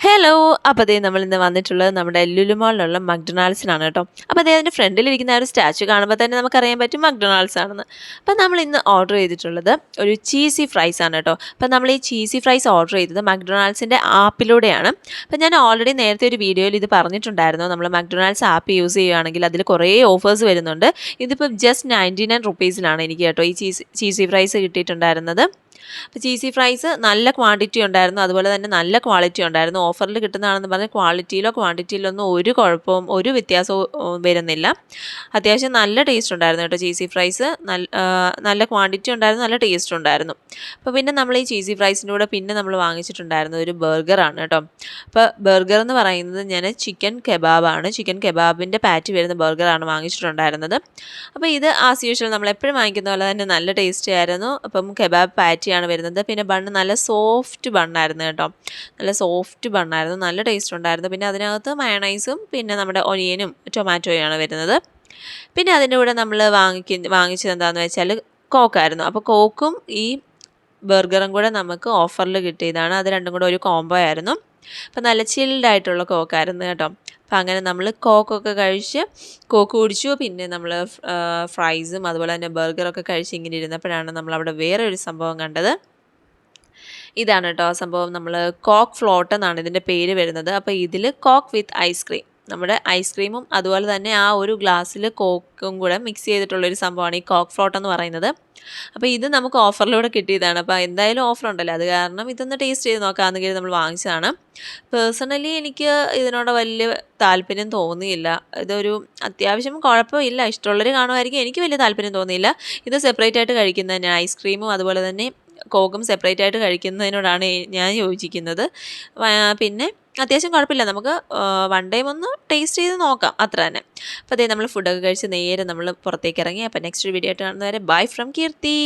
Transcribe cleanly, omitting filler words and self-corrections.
Hello! അപ്പോൾ ദേ നമ്മളിന്ന് വന്നിട്ടുള്ളത് നമ്മുടെ ലുലു മാളിലുള്ള മക്ഡൊണാൾഡ്സിനാണ് കേട്ടോ. അപ്പോൾ ദേ അതിൻ്റെ ഫ്രണ്ടിലിരിക്കുന്ന ആ ഒരു സ്റ്റാച്യു കാണുമ്പോൾ തന്നെ നമുക്കറിയാൻ പറ്റും മക്ഡൊണാൾഡ്സ് ആണെന്ന്. അപ്പോൾ നമ്മളിന്ന് ഓർഡർ ചെയ്തിട്ടുള്ളത് ഒരു ചീസി ഫ്രൈസ് ആണ് കേട്ടോ. അപ്പോൾ നമ്മൾ ഈ ചീസി ഫ്രൈസ് ഓർഡർ ചെയ്തത് മക്ഡൊണാൾഡ്സിൻ്റെ ആപ്പിലൂടെയാണ്. അപ്പോൾ ഞാൻ ഓൾറെഡി നേരത്തെ ഒരു വീഡിയോയിൽ ഇത് പറഞ്ഞിട്ടുണ്ടായിരുന്നു. നമ്മൾ മക്ഡൊണാൾഡ്സ് ആപ്പ് യൂസ് ചെയ്യുകയാണെങ്കിൽ അതിൽ കുറേ ഓഫേഴ്സ് വരുന്നുണ്ട്. ഇതിപ്പോൾ ജസ്റ്റ് 99 റുപ്പീസിലാണ് എനിക്ക് കേട്ടോ ഈ ചീസി ഫ്രൈസ് കിട്ടിയിട്ടുണ്ടായിരുന്നത്. അപ്പോൾ ചീസി ഫ്രൈസ് നല്ല ക്വാണ്ടിറ്റി ഉണ്ടായിരുന്നു. അതുപോലെ തന്നെ നല്ല ക്വാളിറ്റി ഉണ്ടായിരുന്നു. ഓഫറിൽ കിട്ടുന്നതാണെന്ന് പറഞ്ഞ് ക്വാളിറ്റിയിലോ ക്വാണ്ടിറ്റിയിലോ ഒന്നും ഒരു കുഴപ്പവും ഒരു വ്യത്യാസവും വരുന്നില്ല. അത്യാവശ്യം നല്ല ടേസ്റ്റ് ഉണ്ടായിരുന്നു കേട്ടോ ചീസി ഫ്രൈസ്. നല്ല ക്വാണ്ടിറ്റി ഉണ്ടായിരുന്നു, നല്ല ടേസ്റ്റ് ഉണ്ടായിരുന്നു. അപ്പോൾ പിന്നെ നമ്മൾ ഈ ചീസി ഫ്രൈസിൻ്റെ കൂടെ പിന്നെ നമ്മൾ വാങ്ങിച്ചിട്ടുണ്ടായിരുന്നത് ഒരു ബർഗറാണ് കേട്ടോ. അപ്പോൾ ബർഗർ എന്ന് പറയുന്നത് ഞാൻ ചിക്കൻ കെബാബാണ്. ചിക്കൻ കെബാബിൻ്റെ പാറ്റി വരുന്ന ബർഗറാണ് വാങ്ങിച്ചിട്ടുണ്ടായിരുന്നത്. അപ്പോൾ ഇത് ആസ് യൂഷ്വൽ നമ്മൾ എപ്പോഴും വാങ്ങിക്കുന്ന പോലെ തന്നെ നല്ല ടേസ്റ്റി ആയിരുന്നു. അപ്പം കെബാബ് പാറ്റിയാണ് വരുന്നത്. പിന്നെ ബണ്ണ് നല്ല സോഫ്റ്റ് ബണ്ണായിരുന്നു കേട്ടോ. നല്ല സോഫ്റ്റ് ബണ്ണായിരുന്നു, നല്ല ടേസ്റ്റ് ഉണ്ടായിരുന്നു. പിന്നെ അതിനകത്ത് മയണൈസും പിന്നെ നമ്മുടെ ഒനിയനും ടൊമാറ്റോയാണ് വരുന്നത്. പിന്നെ അതിൻ്റെ കൂടെ നമ്മൾ വാങ്ങിച്ചത് എന്താണെന്ന് വെച്ചാൽ കോക്കായിരുന്നു. അപ്പോൾ കോക്കും ഈ ബർഗറും കൂടെ നമുക്ക് ഓഫറിൽ കിട്ടിയതാണ്. അത് രണ്ടും കൂടെ ഒരു കോംബോ ആയിരുന്നു. അപ്പോൾ നല്ല ചിൽഡ് ആയിട്ടുള്ള കോക്കായിരുന്നു കേട്ടോ. അപ്പോൾ അങ്ങനെ നമ്മൾ കോക്കൊക്കെ കഴിച്ച് കോക്ക് കുടിച്ചു. പിന്നെ നമ്മൾ ഫ്രൈസും അതുപോലെ തന്നെ ബർഗറൊക്കെ കഴിച്ച് ഇങ്ങനെ ഇരുന്നപ്പോഴാണ് നമ്മളവിടെ വേറെ ഒരു സംഭവം കണ്ടത്. ഇതാണ് കേട്ടോ സംഭവം. നമ്മൾ കോക്ക് ഫ്ലോട്ട് എന്നാണ് ഇതിൻ്റെ പേര് വരുന്നത്. അപ്പോൾ ഇതിൽ കോക്ക് വിത്ത് ഐസ്ക്രീം, നമ്മുടെ ഐസ്ക്രീമും അതുപോലെ തന്നെ ആ ഒരു ഗ്ലാസ്സിൽ കോക്കും കൂടെ മിക്സ് ചെയ്തിട്ടുള്ളൊരു സംഭവമാണ് ഈ കോക്ക് ഫ്ലോട്ട് എന്ന് പറയുന്നത്. അപ്പോൾ ഇത് നമുക്ക് ഓഫറിലൂടെ കിട്ടിയതാണ്. അപ്പോൾ എന്തായാലും ഓഫർ ഉണ്ടല്ലോ, അത് കാരണം ഇതൊന്ന് ടേസ്റ്റ് ചെയ്ത് നോക്കാമെന്ന് കരുതി നമ്മൾ വാങ്ങിച്ചതാണ്. പേഴ്സണലി എനിക്ക് ഇതിനോട് വലിയ താല്പര്യം തോന്നിയില്ല. ഇതൊരു അത്യാവശ്യം കുഴപ്പമില്ല, ഇഷ്ടമുള്ളവർ കാണുമായിരിക്കും. എനിക്ക് വലിയ താല്പര്യം തോന്നിയില്ല. ഇത് സെപ്പറേറ്റ് ആയിട്ട് കഴിക്കുന്നത് തന്നെ, ഐസ്ക്രീമും അതുപോലെ തന്നെ കോക്കും സെപ്പറേറ്റ് ആയിട്ട് കഴിക്കുന്നതിനോടാണ് ഞാൻ യോജിക്കുന്നത്. പിന്നെ അത്യാവശ്യം കുഴപ്പമില്ല, നമുക്ക് വൺ ടൈം ഒന്ന് ടേസ്റ്റ് ചെയ്ത് നോക്കാം, അത്ര തന്നെ. അപ്പോൾ അതേ നമ്മൾ ഫുഡൊക്കെ കഴിച്ച് നേരെ നമ്മൾ പുറത്തേക്ക് ഇറങ്ങി. അപ്പോൾ നെക്സ്റ്റ് വീഡിയോ ആയിട്ട് കാണുന്നവരെ ബൈ ഫ്രം കീർത്തി.